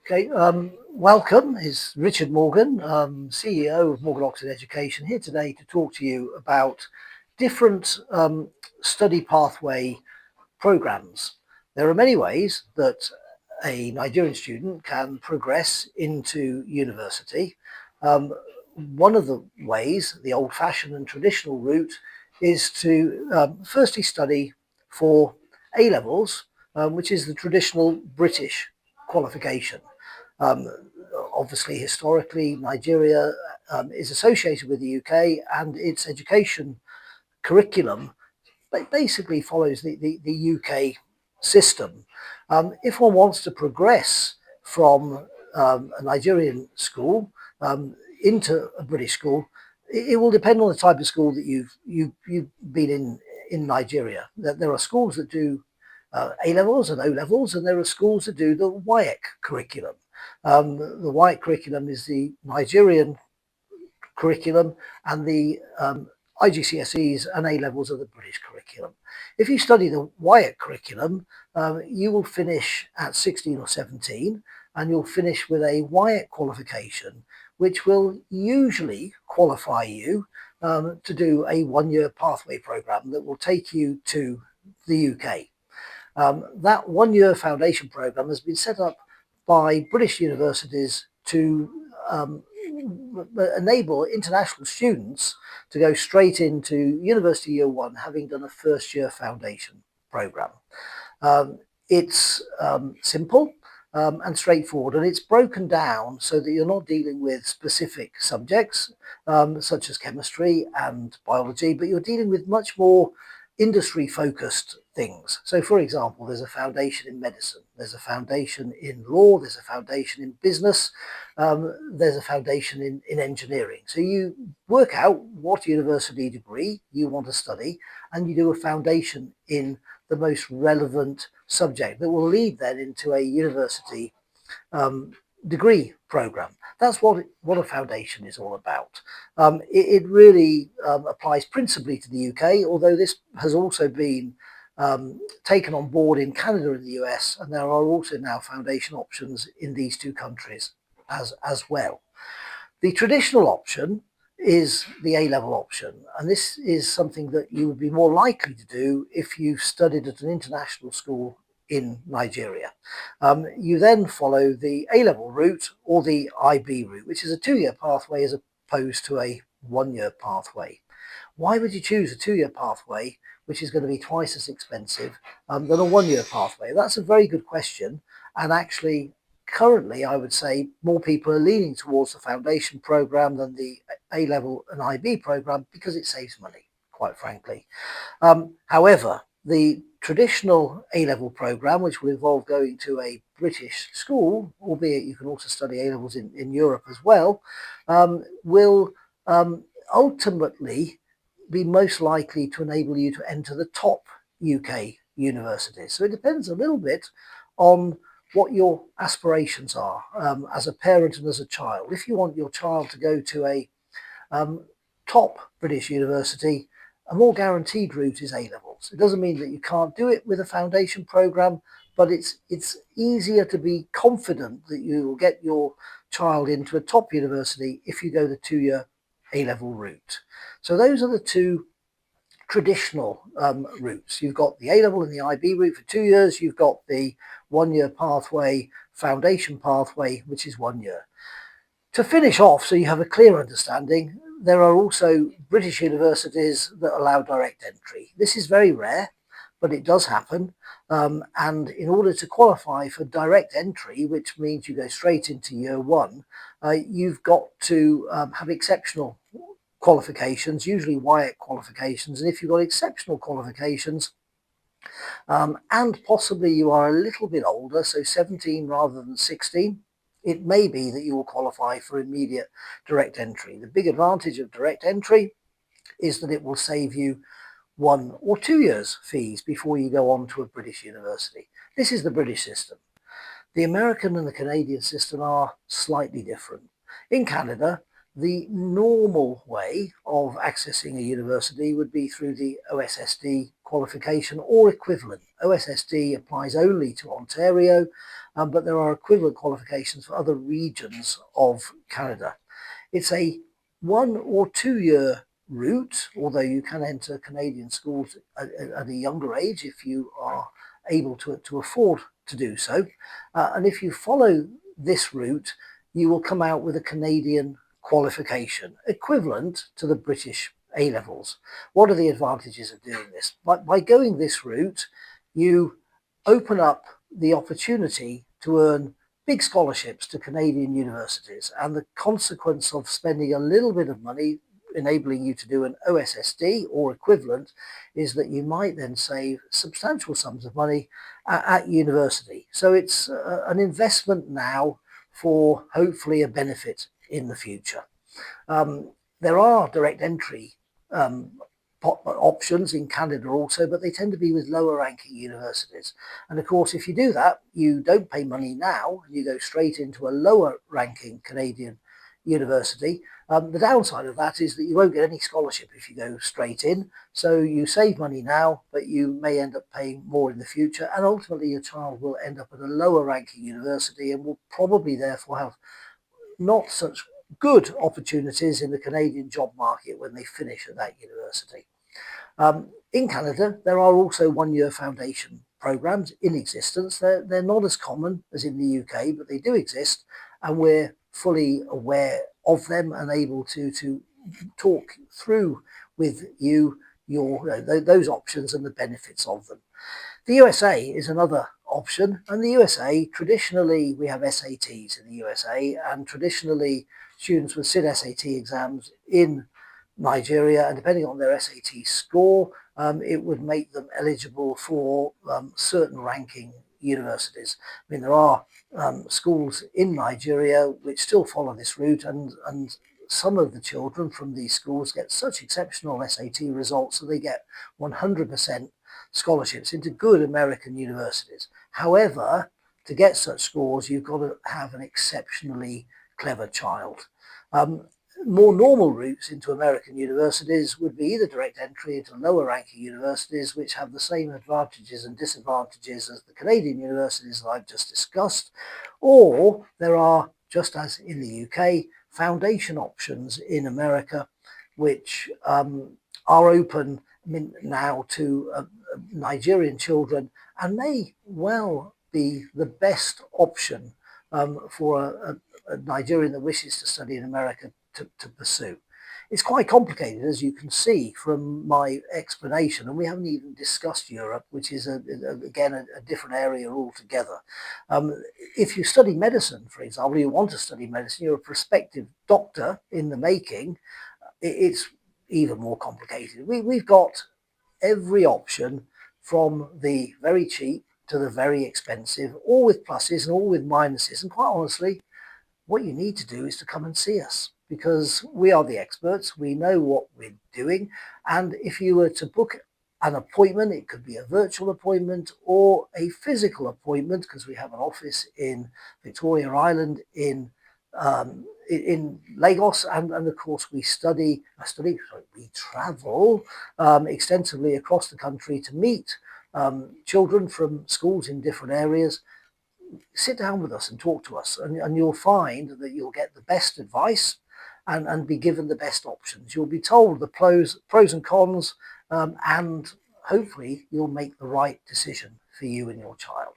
Okay, welcome. It's Richard Morgan, CEO of Morgan Oxford Education, here today to talk to you about different study pathway programs. There are many ways that a Nigerian student can progress into university. Um, One of the ways, the old-fashioned and traditional route, is to firstly study for A levels, which is the traditional British qualification. Um, Obviously, historically, Nigeria is associated with the UK, and its education curriculum basically follows the UK system. If one wants to progress from a Nigerian school into a British school, it will depend on the type of school that you've been in Nigeria. There are schools that do A levels and O levels, and there are schools that do the WIAC curriculum. The WIAC curriculum is the Nigerian curriculum, and the IGCSEs and A levels are the British curriculum. If you study the WIAC curriculum, you will finish at 16 or 17, and you'll finish with a WIAC qualification, which will usually qualify you to do a 1 year pathway program that will take you to the UK. That 1 year foundation program has been set up by British universities to enable international students to go straight into University Year 1, having done a first year foundation program. It's simple and straightforward, and it's broken down so that you're not dealing with specific subjects such as chemistry and biology, but you're dealing with much more industry focused things. So, for example, there's a foundation in medicine, there's a foundation in law, there's a foundation in business, there's a foundation in engineering. So, you work out what university degree you want to study, and you do a foundation in the most relevant subject that will lead then into a university degree program. That's what a foundation is all about. It really applies principally to the UK, although this has also been taken on board in Canada and the US, and there are also now foundation options in these two countries as well. The traditional option is the A level option, and this is something that you would be more likely to do if you've studied at an international school in Nigeria. You then follow the A level route or the IB route, which is a 2 year pathway as opposed to a 1 year pathway. Why would you choose a 2 year pathway, which is going to be twice as expensive than a 1 year pathway? That's a very good question, and actually, currently, I would say more people are leaning towards the foundation program than the A level and IB program because it saves money, quite frankly. However, the traditional A level program, which will involve going to a British school, albeit you can also study A levels in Europe as well, will ultimately be most likely to enable you to enter the top UK universities. So it depends a little bit on what your aspirations are as a parent and as a child. If you want your child to go to a top British university, a more guaranteed route is A levels. It doesn't mean that you can't do it with a foundation program, but it's easier to be confident that you will get your child into a top university if you go the 2 year A level route. So those are the two traditional routes. You've got the A level and the IB route for 2 years. You've got the 1 year pathway, foundation pathway, which is 1 year. To finish off, so you have a clear understanding, there are also British universities that allow direct entry. This is very rare, but it does happen. And in order to qualify for direct entry, which means you go straight into year 1, you've got to have exceptional qualifications, usually WIAC qualifications. And if you've got exceptional qualifications, and possibly you are a little bit older, so 17 rather than 16, it may be that you will qualify for immediate direct entry. The big advantage of direct entry is that it will save you 1 or 2 years fees before you go on to a British university. This is the British system. The American and the Canadian system are slightly different. In Canada, the normal way of accessing a university would be through the OSSD qualification or equivalent. OSSD applies only to Ontario, but there are equivalent qualifications for other regions of Canada. It's a 1 or 2 year route, although you can enter Canadian schools at a younger age if you are able to afford to do so. And if you follow this route, you will come out with a Canadian qualification equivalent to the British A levels. What are the advantages of doing this? By going this route, you open up the opportunity to earn big scholarships to Canadian universities, and the consequence of spending a little bit of money enabling you to do an OSSD or equivalent is that you might then save substantial sums of money at university. So it's an investment now for hopefully a benefit in the future. There are direct entry options in Canada also, but they tend to be with lower ranking universities. And of course, if you do that, you don't pay money now, you go straight into a lower ranking Canadian university. The downside of that is that you won't get any scholarship if you go straight in. So you save money now, but you may end up paying more in the future. And ultimately, your child will end up at a lower ranking university and will probably therefore have not such good opportunities in the Canadian job market when they finish at that university. In Canada, there are also 1 year foundation programs in existence. They're not as common as in the UK, but they do exist, and we're fully aware of them and able to talk through with you those options and the benefits of them. The USA is another option, and the USA, traditionally we have SATs in the USA, and traditionally students would sit SAT exams in Nigeria, and depending on their SAT score, it would make them eligible for certain ranking universities. I mean, there are schools in Nigeria which still follow this route, and some of the children from these schools get such exceptional SAT results that they get 100% scholarships into good American universities. However, to get such scores, you've got to have an exceptionally clever child. More normal routes into American universities would be either direct entry into lower ranking universities, which have the same advantages and disadvantages as the Canadian universities that I've just discussed, or there are, just as in the UK, foundation options in America, which are open now to Nigerian children and may well be the best option for a Nigerian that wishes to study in America to pursue. It's quite complicated, as you can see from my explanation, and we haven't even discussed Europe, which is again a different area altogether. If you study medicine, for example, you want to study medicine, you're a prospective doctor in the making, it's even more complicated. We've got every option from the very cheap to the very expensive, all with pluses and all with minuses. And quite honestly, what you need to do is to come and see us, because we are the experts. We know what we're doing. And if you were to book an appointment, it could be a virtual appointment or a physical appointment, because we have an office in Victoria Island in Lagos, and of course we travel extensively across the country to meet children from schools in different areas. Sit down with us and talk to us, and you'll find that you'll get the best advice and be given the best options. You'll be told the pros and cons, and hopefully you'll make the right decision for you and your child.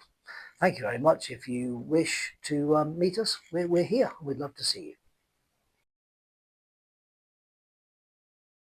Thank you very much. If you wish to meet us, we're here. We'd love to see you.